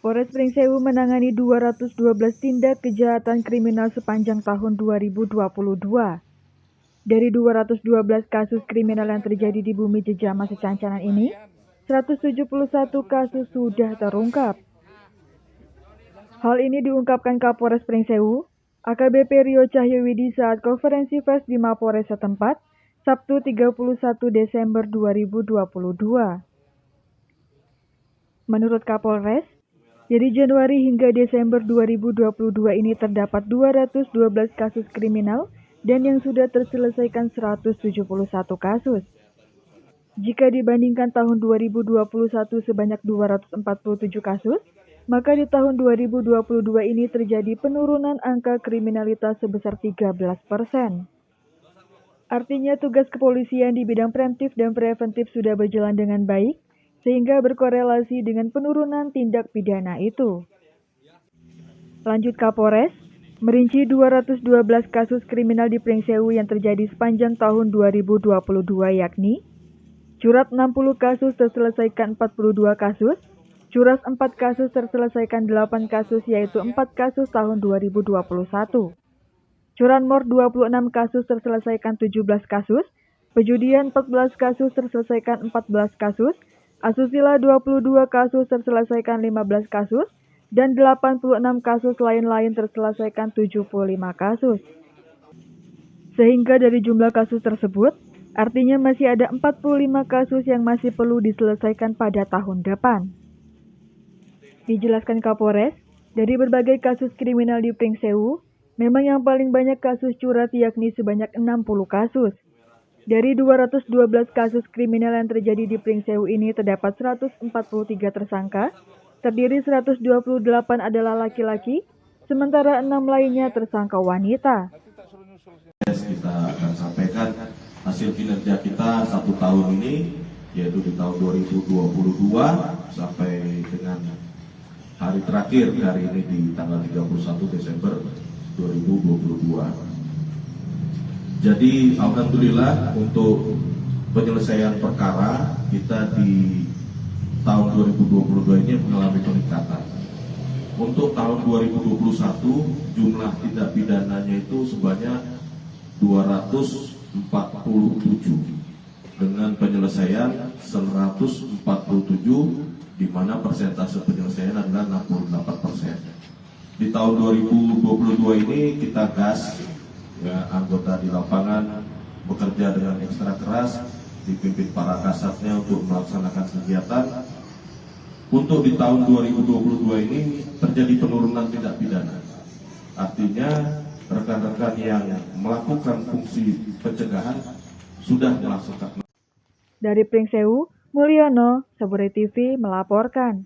Polres Pringsewu menangani 212 tindak kejahatan kriminal sepanjang tahun 2022. Dari 212 kasus kriminal yang terjadi di Bumi Jejama Secancanan ini, 171 kasus sudah terungkap. Hal ini diungkapkan Kapolres Pringsewu, AKBP Rio Cahyowidi saat konferensi pers di Mapores setempat, Sabtu 31 Desember 2022. Menurut Kapolres, dari Januari hingga Desember 2022 ini terdapat 212 kasus kriminal dan yang sudah terselesaikan 171 kasus. Jika dibandingkan tahun 2021 sebanyak 247 kasus, maka di tahun 2022 ini terjadi penurunan angka kriminalitas sebesar 13%. Artinya tugas kepolisian di bidang preventif dan preventif sudah berjalan dengan baik, sehingga berkorelasi dengan penurunan tindak pidana itu. Lanjut Kapolres, merinci 212 kasus kriminal di Pringsewu yang terjadi sepanjang tahun 2022 yakni curat 60 kasus terselesaikan 42 kasus, curas 4 kasus terselesaikan 8 kasus yaitu 4 kasus tahun 2021. Curanmor 26 kasus terselesaikan 17 kasus, pejudian 14 kasus terselesaikan 14 kasus, asusila 22 kasus terselesaikan 15 kasus, dan 86 kasus lain-lain terselesaikan 75 kasus. Sehingga dari jumlah kasus tersebut, artinya masih ada 45 kasus yang masih perlu diselesaikan pada tahun depan. Dijelaskan Kapolres, dari berbagai kasus kriminal di Pringsewu, memang yang paling banyak kasus curat yakni sebanyak 60 kasus. Dari 212 kasus kriminal yang terjadi di Pringsewu ini terdapat 143 tersangka, terdiri 128 adalah laki-laki, sementara 6 lainnya tersangka wanita. Kita akan sampaikan hasil kinerja kita 1 tahun ini, yaitu di tahun 2022 sampai dengan hari terakhir hari ini di tanggal 31 Desember 2022. Jadi alhamdulillah untuk penyelesaian perkara kita di tahun 2022 ini mengalami peningkatan. Untuk tahun 2021 jumlah tindak pidananya itu sebanyak 247 dengan penyelesaian 147 di mana persentase penyelesaian adalah 68%. Di tahun 2022 ini kita gas ya, anggota di lapangan bekerja dengan ekstra keras, dipimpin para kasatnya untuk melaksanakan kegiatan. Untuk di tahun 2022 ini terjadi penurunan tindak pidana. Artinya rekan-rekan yang melakukan fungsi pencegahan sudah melaksanakan. Dari Pringsewu, Mulyono, Saburi TV melaporkan.